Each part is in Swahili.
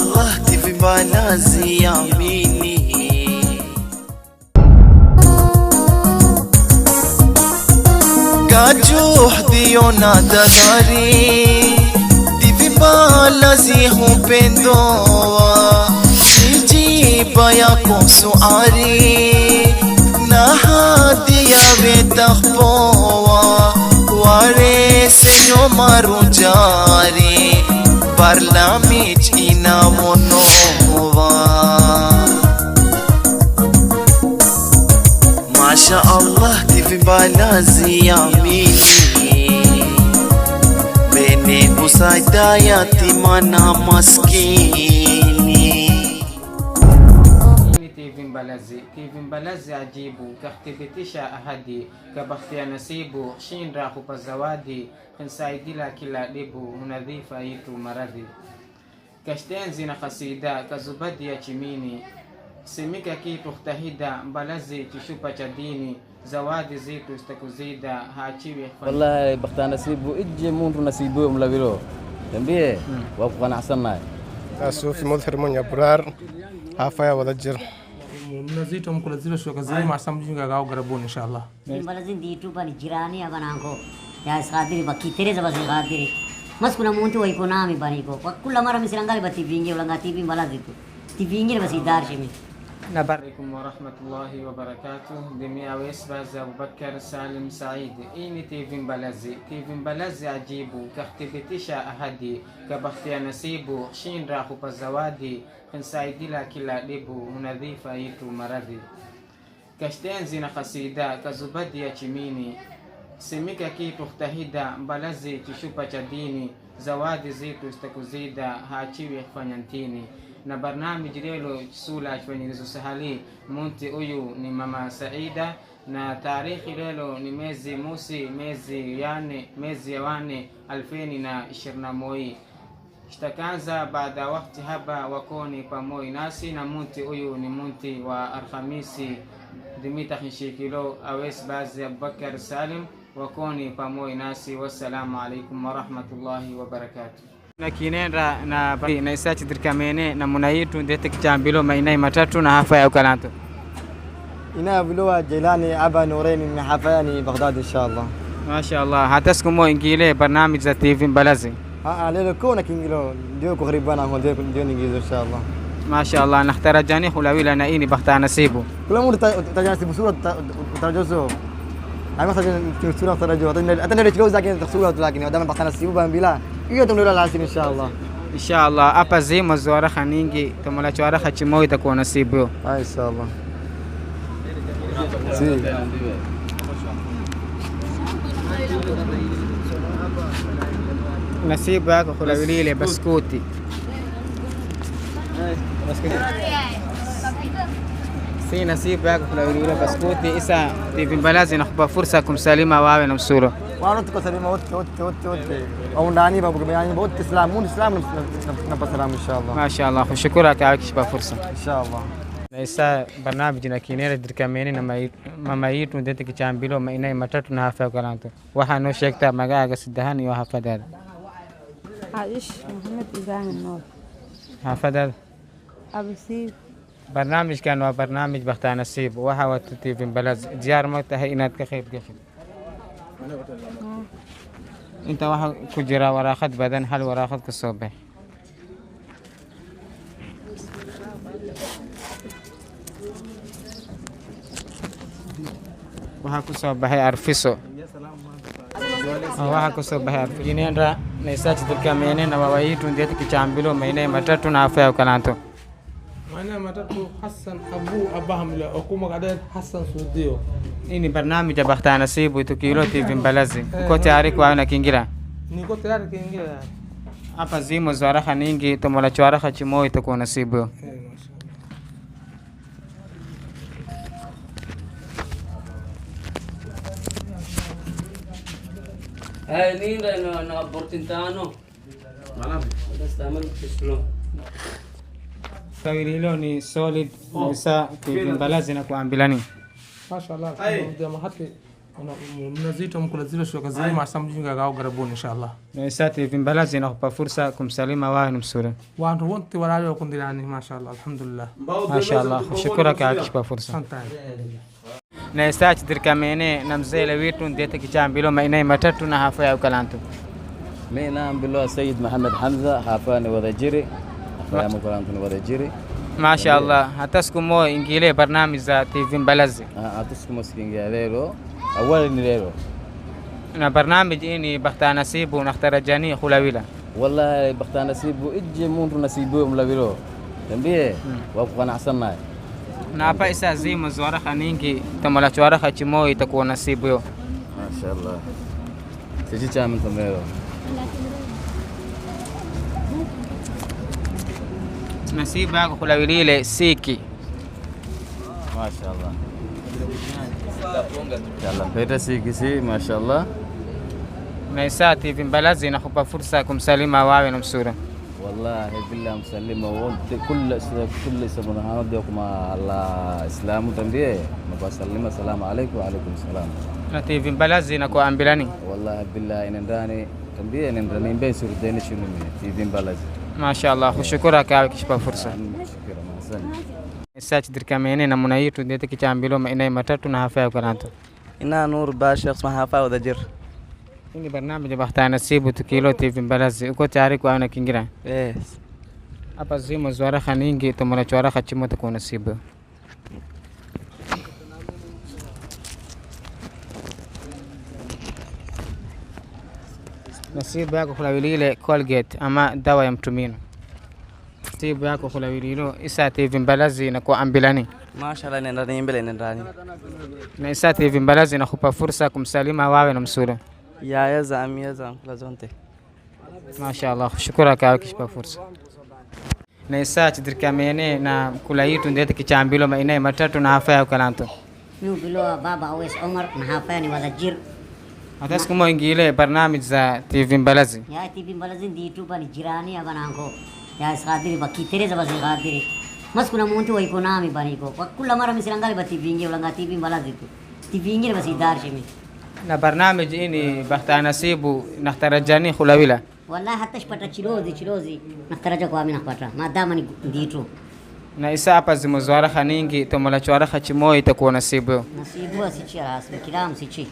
Allah TV Mbalazi amini. Kajuh diyo na dagari TV Mbalazi hupendoa Sijiba yako suari na hadi yawe takhpoa Ware senyo marujari Barlamij ina monova Masha Allah TV Mbalazi amini Bene usaida yatima na maskini. TV Mbalazi ajibu kaktibitisha ahadi kabakhtia nasibu shinda kupa zawadi kinsaidila kila dibu munadhifa yitu maradhi kashtenzi na kasida kazubadi ya chimini simika kitu ktahida Mbalazi chishupa cha dini zawadi zitu istakuzida haachiwi wallahi bakhtia nasibu iji mundu nasibu mlawilo tambie waku qanacsannahay suufi mudhir munya buraar hafaya wada jir mnazito mkulazilo shoka zile masamjinga gao garabuni inshallah Mbalazi nditu bani jirani abanango ya skadiri bakitere za basi skadiri mas kuna muntu waiko nami baniko kwa kila mara misirangali bati vingi ulanga TV Mbalazi tu TV ingine basi darshimi. Assalamualaikum warahmatullahi wabarakatuh. Demi awes bazi Abubakar Salim Said. Ini TV Mbalazi. TV Mbalazi ajibu kaktibitisha ahadi kabakhtia nasibu shinda kupa zawadi kinsaidila kila dibu munadhifa yitu maradhi kashtenzi na kasida kazubadi ya chimini simika kitu ktahida Mbalazi chishupa cha dini zawadi zitu istakuzida haachiwi kufanya ntini na barnamij lelo sula chifanyirizo sahali munti uyu ni mama Saida na tarikhi lelo ni mezi musi mezi ya wane 2021 Shtakanza baada wakati haba wakoni pamoja nasi na munti uyu ni munti wa Alhamisi dimita khishikilo awes bazi Abubakar Salim wakoni pamoja nasi. Wassalamu alaikum warahmatullahi wabarakatuh. Na kinenda na isachi dirkamene na munayitu ndete kichambilo mainai matatu na hafa ya ukalanto ina bilowa Jailani Aba Nurain min hafayani Baghdad inshallah. Mashallah hataskumo ingile barnamij za TV Mbalazi lelo كونك انجلو ديوكو غريبانا هون ديوكو نجيزو ان شاء الله. ما شاء الله نختار جاني خلاوي لنا اني بختار نصيبه كل امور تجاني بصوره ترجوزو انا مثلا صوره ترجو اتنا نتجوز لكن صوره لكن دائما بختار نصيبه بلا يوتم له العسل ان شاء الله ان شاء الله hapa zimo zora khaningi tumala chwara khachimo itakuwa nasibu ان شاء الله. سي nasibu yako khulawi ile baskuti si nasibu yako khulawi ile baskuti isa TV Mbalazi nakupa fursa kumsalima wawe na msuro وانا تكسلم وت او ndani babu yani bote islam mun islam na salam ان شاء الله. ما شاء الله shukraka akishipa fursa ان شاء الله. na isa barnamij na kinere dirkamene na mama yitu ndete kichambilo mainai matatu na hafa kalanto waxa no sheegta magaaga sidahan iyo hafadada عائش محمد إبراهيم النور hafadada أبو سيف. برنامج كان برنامج بختار نصيب وها TV Mbalazi زيار متى إناد كخير قفل انت واحد كجرا وراخد بدن حل وراخد كصوبه waxa ku soo baxay arfiso waxa ku soo baxay arfinenda na isachi dirkamene na wawayitu ndete kichambilo mainai matatu na hafa ya kalanto maana matatu Hassan Abu Abahamla okuma gadet Hassan Sudio. Ini barnamij ya Bakhtia Nasibu tukilo TV Mbalazi uko tayari kwa na kingira niko tayari kingira hapa zimo zara khaningi tumola chwara khachimo itakuwa nasibu nina na bortintano malam stamal kislo Kawililo ni solid nisa TV Mbalazi na kuambilani mashallah ndio mahati mnazito mkula zile shoka zile masam jinga gao garabuni inshallah. Na isa TV Mbalazi inakupa fursa kumsalima wawe msura. Watu wote walayo kundirani mashallah alhamdulillah. Mashallah. Shukura kwa kukupa fursa. Na isa tidirkamene na mzee wetu ndete kichambilo maina matatu na hafa ya ukalanto. Mimi naambilo Said Muhammad Hamza hafani wadajiri. Hafaya mkalanto wadajiri. Mashallah. Hata siku moja ingile barnamij za TV Mbalazi. Hata siku moja ingia leo. Awali ni leo. Na barnamij ini bakhta nasibu nakhtarajani khulawila. Wallahi bakhta nasibu ije muntu nasibu mlawilo. Tambie wako na hasana. Na hapa isa zimu zwara khaningi tamala chwara khachimo itakuwa nasibu yo. Mashaallah. Sisi chama tamero. Nasibu yako khulawilile siki. Mashaallah. Yalla peta siki si mashaallah. Na isa TV Mbalazi inakupa fursa kumsalima wawe na msura. Wallahi billah msalima wote kila sabuna hadiyakum ala islamu tambie nabasalima salamu alaykum wa alaykum salam. Na TV Mbalazi inakuwa ambilani. Wallahi billah inendani tambie inendani mbe surdeni shunu TV Mbalazi. Mashallah kushukura kwa kishipa fursa. Shukran asante. Isa tidirkamene na munayitu ndete kichambilo maina matatu na hafa ya ukalanto. Ina Nur Bashir اسمها hafa wadajir. Ini barnamij bakhta nasibu tukilo TV Mbalazi uko tayari kwa ana kingira? Yes. Hapa zimu zwara khaningi tumala chwara khachimo takuwa nasibu. Nasibu yako khulawilile Colgate ama dawa ya mtumino. Nasibu yako khulawililo isa TV Mbalazi inakuwa ambilani. Mashallah nendani mbele nendani. Na isa TV Mbalazi inakupa fursa kumsalima wawe na msura. Ya za kula zonte. Mashallah shukura kwa kishipa fursa. Na isa tidirkamene na kula yitu ndete kichambilo maina matatu na hafa ya ukalanto. Mimi bilo baba Awes Omar na hafa ni wadajir. Hata siku moja ingile barnamij za TV Mbalazi. Ya TV Mbalazi nditu bani jirani ya banango. Ya iskadiri bakitere za basi iskadiri. Mas kuna muntu wa ikonami bani ko. Kwa kula mara misirangali ba TV ingi ulanga TV Mbalazi tu. TV ingi basi darshimi. Na barnamij ini bakhta nasibu nakhtarajani khulawila. Wallahi hata shpata chilozi naktaraja kwa mimi napata. Madama ni nditu. Na isa hapa zimozwara khaningi tumala chwara khachimo itakuwa nasibu. Nasibu asichi rasmi kilamu sichi.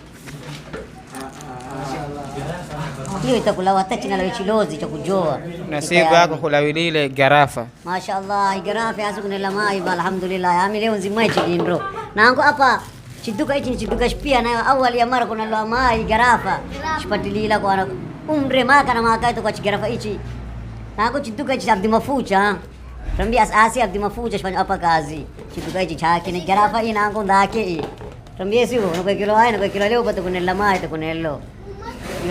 Hiyo itakula hata china la chilozi cha kujoa. Nasibu yako khulawilile garafa. Mashaallah garafa asukuna mai alhamdulillah. Ami leo nzimwe chindro. Nango hapa chiduka hichi chiduka pia nayo awali ya mara kuna la mai garafa. Shipatilila kwa umre maka na maka ito kwa garafa hichi. Nango chiduka hichi abdi mafucha. Tambia asasi abdi mafucha shifanya hapa kazi. Chiduka hichi chake ni garafa ina nango ndake. Tambia sio kwa kilo leo pata kuna la mai kuna leo.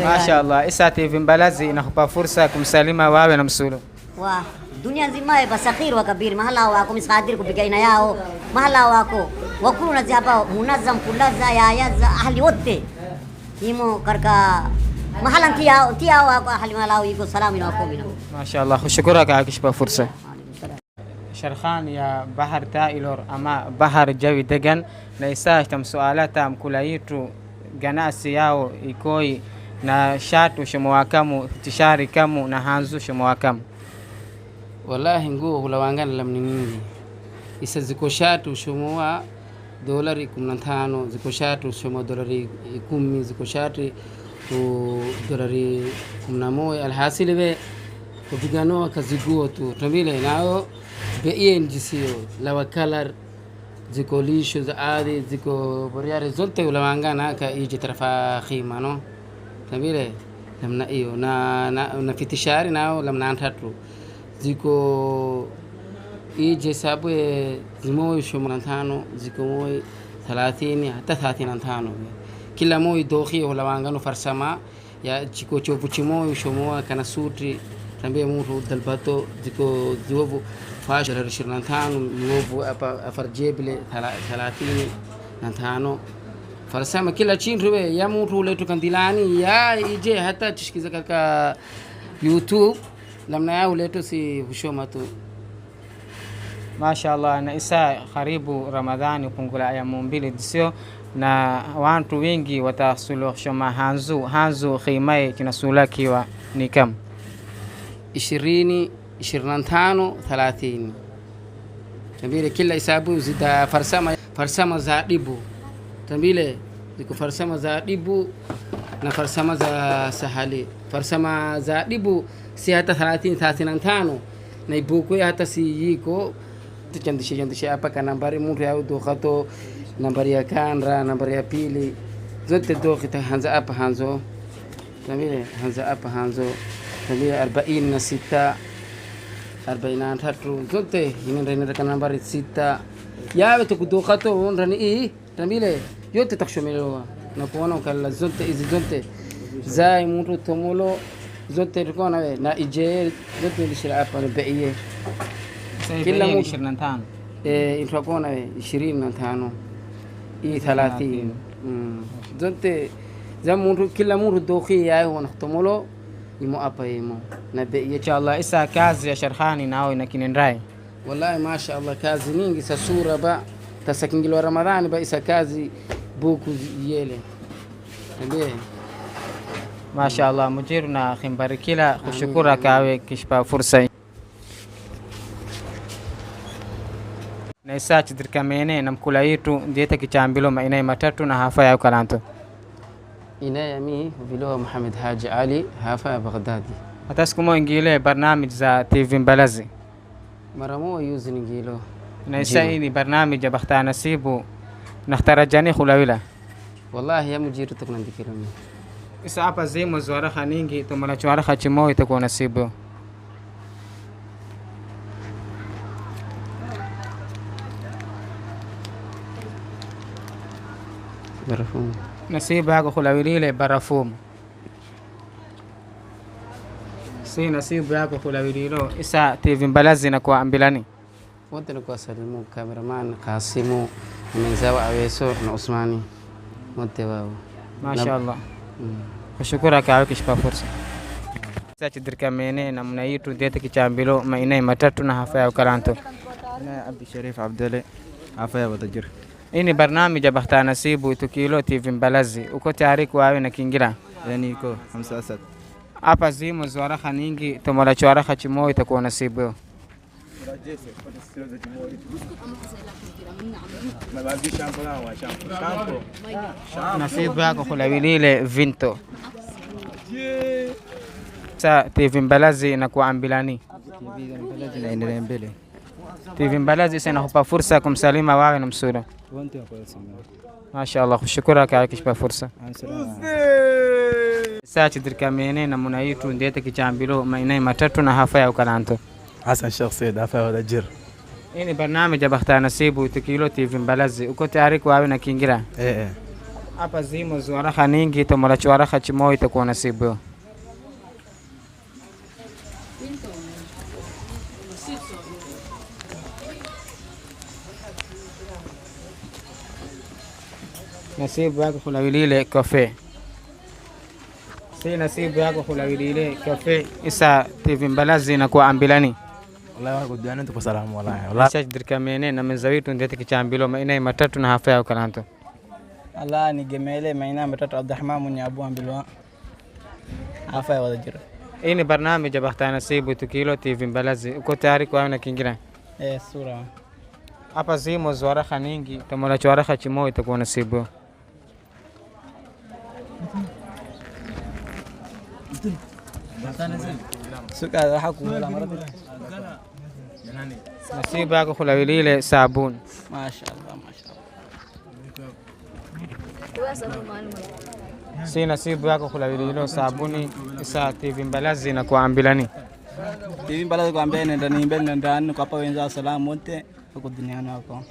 Mashallah isa TV Mbalazi inakupa fursa kumsalima wawe na msulu. Wah, dunia nzima basakir wa kabir mahala wako misadir kupiga ina yao. Mahala wako wakulu na hapa munazam kulaza ya za ahli wote. Imo karka mahala tiao wako ahli malao iko salamu na wako bina. Mashallah shukura kwa kishipa fursa. Sharkhan ya bahar tailor ama bahar jawi degan na isa tamsualata mkula yitu ganasi yao ikoi na shatu shumwakamu tishari kamu na hanzu shumwakamu. Wallahi nguo hulawangana lamni nyingi. Isa ziko shatu shumwa dolari 15, ziko shatu shumwa dolari 10, ziko shatu dolari 11. Alhasili be kupiganoa kaziguo tu. Tambile nao be njisio lawa color ziko lisho za adi ziko boriare zote hulawangana ka ije tarafa khima no. Tambile namna iyo na fitishari nao lamna antatu ziko ije sabu zimoy shumantano ziko moy 30 hata 35 kila moy dohi wala wangano farsama ya chiko chopu chimoy shumoa kana sutri tambie mtu dalbato ziko ziwovu fash 25 mwovu apa afarjebile 35 farsama kila chinruwe ya mtu letu kandilani ya ije hata tishkiza katika YouTube lamna yao letu si hushoma tu. Mashallah na isa karibu Ramadhani kungula ayamu mbili disio na watu wengi watasuluhisha hanzu khimai kinasulakiwa ni kam 20 25 30 tambile kila hisabu zita farsama za dibu tambile ziko farsama za dibu na farsama za sahali. Farsama za dibu si hata 35 na ibuku hata si yiko tuchandishe hapa kana nambari mtu ya udokhato nambari ya kanra nambari ya pili zote dokhita hanza hapa hanzo tambile hanza hapa hanzo tambile 46 43 zote inaenda kana nambari 6 yawe tukudokhato ndani tambile yote takushomelewa na kuona ukala zote hizi zote zai mtu tomulo zote tulikuwa na ije zote nilishira hapa na bei kila mtu 25 ilikuwa na 25 30 zote za mtu kila mtu dokhi yao wanatomulo imo hapa imo na bei inshallah. Isa kazi ya Sharhani nao inakinendrai wallahi mashaallah kazi nyingi sa sura ba tasakingilo Ramadhani ba isa kazi buku yele ndiye mashaallah. Mujiru na khimbarikila kushukura kawe kishpa fursa na isa chidirkamene na mkula yitu ndieta kichambilo mainai matatu na hafa ya ukalanto inaya mi vilo Muhammad Haji Ali hafa ya Baghdadi. Hata siku moja ingile barnamij za TV Mbalazi mara moja yuzi ngilo na isa hii barnamij ya Bakhta Nasibu nakhtarajani khulawila wallahi ya mujiru tuknandikira mi isa hapa zimo zwara nyingi tumala chwara khachimo itakuwa nasibu barafum nasibu yako khulawilile barafum si nasibu yako khulawililo isa TV Mbalazi na kwa ambilani wote ni kwa salimu cameraman Kasimu mwenzawa Aweso na Usmani wote wao mashaallah. Kushukura kawe kishpa fursa sa chidirkamene na mnaitu ndieta kichambilo mainai matatu na hafa ya ukalanto na Abdi Sharif Abdale hafa ya Wadajir. Ini barnamij ya Bakhta Nasibu tukilo TV Mbalazi uko tayari kuwawe na kingira yani iko 5 hapa zimo zwara nyingi tumala chwara khachimo itakuwa nasibu nasibu yako khulawilile vinto sa TV Mbalazi na kwa ambilani inaendelea mbele. TV Mbalazi sana hupa fursa kumsalima wawe na msura wote kwa simu mashaallah. Kushukura kwa kishpa fursa sa chidirkamene na munaitu ndieta kichambilo mainai matatu na hafa ya ukalanto Hassan Sheikh Said hafa ya Wadajir. Ini barnamij ya Bakhta Nasibu tukilo TV Mbalazi uko tayari kuwawe na kingira hapa zimo zwara nyingi tumala chwara khachimo itakuwa nasibu nasibu yako khulawilile kafe si nasibu yako khulawilile kafe isa TV Mbalazi na kwa ambilani wallahi wako diana tuko salamu wallahi chidirkamene na menzawitu ndieta kichambilo mainai matatu na hafa ya ukalanto Allah ni gemele mainai matatu Abdurrahman mwenye Abu Ambilwa hafa ya Wadajir. Ini barnamij ya Bakhta Nasibu tukilo TV Mbalazi uko tayari kuwawe na kingira sura hapa zimo zwara nyingi tumala chwara khachimo itakuwa nasibu suka raha kumela maradi nasibu yako khulawilile sabun mashaallah si nasibu yako khulawililo sabuni isa TV Mbalazi na kwa ambilani TV Mbalazi kwa mbele ndani mbele ndani kwa hapa wenza salamu wote huko duniani wako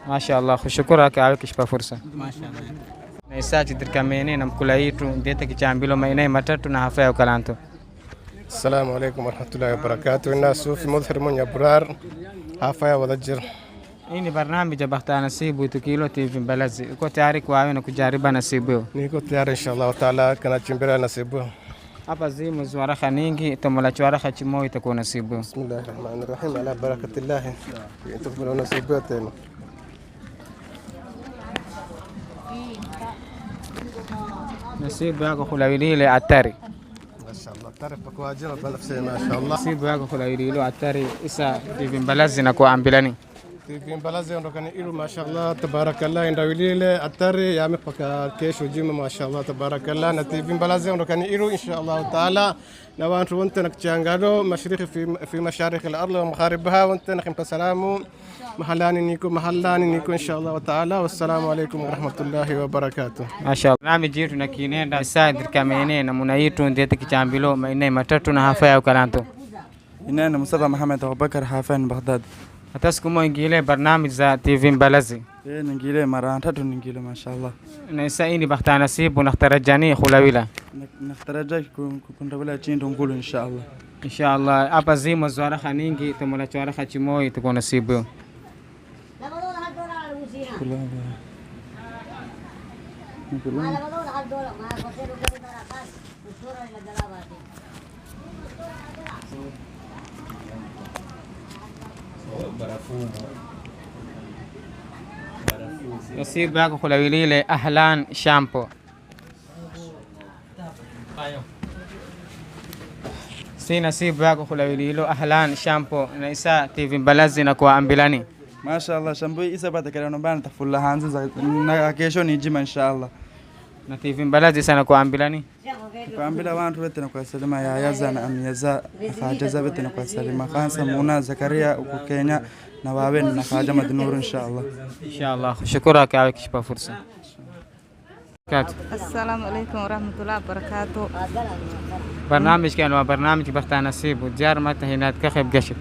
mashaallah. Kushukura kawe kishpa fursa mashaallah na isa chidirkamene na mkula yitu ndieta kichambilo mainai matatu na hafa ya ukalanto. Assalamu alaikum warahmatullahi wabarakatuh. Ina Sufi Mudhir Munya Abrar hafa ya Wadajir. Ini barnamij ya Bakhta Nasibu tukilo TV Mbalazi uko tayari kuwawe na kujariba nasibu niko tayari inshallah taala kana chimbira nasibu hapa zimo zwara nyingi tumala chwara khachimo itakuwa nasibu Bismillahirrahmanirrahim ala barakatillah tukuna nasibu tena nasibu yako khulawilile atari mashallah tarif kwa ajira banafsi mashallah nasibu yako khulawilile atari isa TV Mbalazi na kwa ambilani TV Mbalazi ondokani ilu mashallah tabarakallah indawilile atari yame paka kesho juma mashallah tabarakallah na TV Mbalazi ondokani ilu inshallah taala na wantu wonte nakchangalo mashriqi fi masharikh al-ard wa magharibaha wonte nakhim salamu محلاني نيكو إن شاء الله تعالى والسلام عليكم ورحمة الله وبركاته. ما شاء الله. نعم جيتو نكينين سادر كامينين نمنايتو نديتك جامبلو ما إني ماتتو نهافيا وكلانتو. إننا مصطفى محمد أبو بكر حافين بغداد. أتسكمو إنجيلي برنامج za TV Mbalazi. نجيلي مرة تاتو نجيلي ما شاء الله. نسائني بختار نصيب ونخترجاني خلاويلا. نخترجاك كنت ولا تشين نقول إن شاء الله. إن شاء الله. أبا زيمو زوارة خنينجي تمولا زوارة خشموي تكون نصيبه. نصيب yako khulawilile ahlan shampoo si nasibu yako khulawililo ahlan shampoo na isa TV Mbalazi na kwa ambilani ما شاء الله شامبو إذا بعد كده نبان تفول هانز نكيشون يجي إن شاء الله. نتيف Mbalazi sana kwa ambilani. Kwa ambila wantu wote na kwa salama ya yaza na amiyaza fajaza wote na kwa salama khansa Muna Zakaria uko Kenya na wawe na faja madnuru إن شاء الله. إن شاء الله. شكرا كعك شباب فرصة. السلام عليكم ورحمة الله وبركاته. برنامج كانوا برنامج بختار نصيب وجار متى هنا تكخب قشب.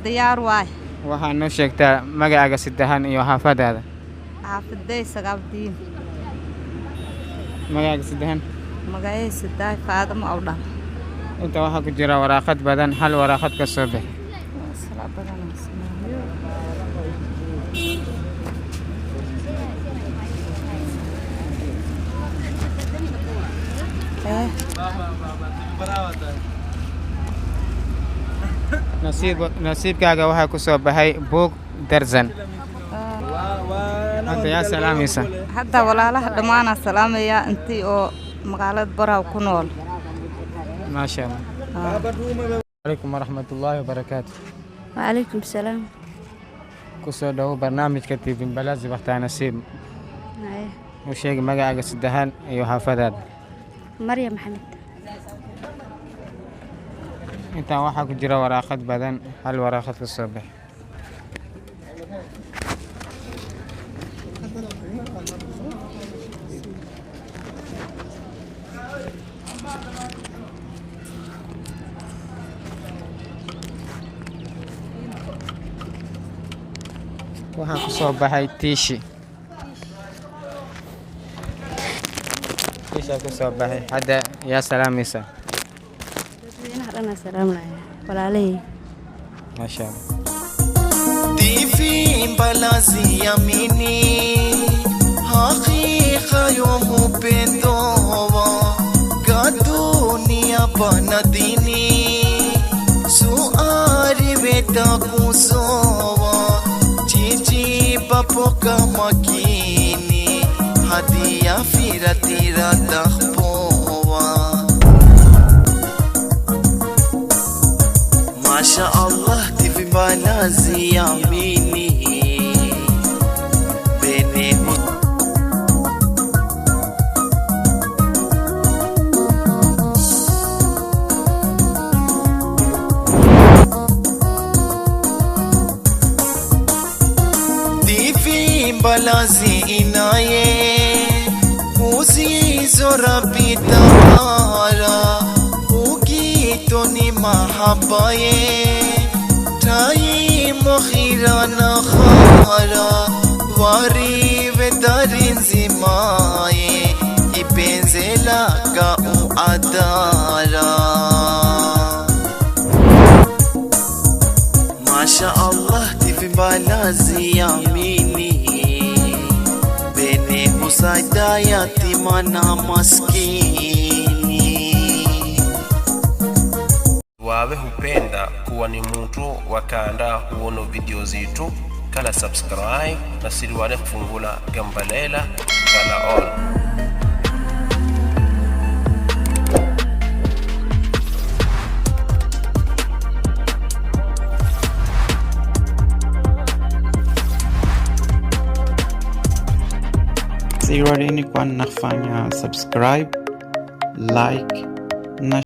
ديار واي. waxaan noo sheegtaa magacaaga sidahan iyo xaafadaada xaafaday Sagabdiin magacaaga sidahan magacay sidaay Faadimo Awdhan inta waxa ku jira waraaqad badan hal waraaqad ka soo bixi salaam badan nasiibkaaga waxaa ku soo baxay buug darzan hadda yaa salaamaysa hadda walaalaha dhammaana salaamaya intii oo magaalada Baraw ku nool ما شاء الله عليكم ورحمة الله وبركاته وعليكم السلام كسو دو برنامج TV Mbalazi بختار نصيب وشيء مقعد سدهان أيها حافظات مريم محمد انت waxaa ku jira waraaqad badan hal waraaqad ka soo bixi waxaa ku soo baxay tiishi ku soo baxay hadda yaa salaamaysa أنا سلام عليكم ما شاء الله TV Mbalazi amini hakika يوم upendo wa dunia pana dini suari beta kusowa chichi papo kama kini hadia firatira takhpowa ما شاء الله TV Mbalazi amini bene TV Mbalazi inaye uzizora pitara ukitoni mahabaye tai mokhirana khara wari vedarin zimaye ipenzela ka uadara Masha Allah TV Mbalazi amini bene usaida yatima na maskini wawe hupenda kuwa ni mtu wakaanda huono video zetu kala subscribe na siliwane kufungula gambalela kala all siradini kwa nafanya subscribe, like na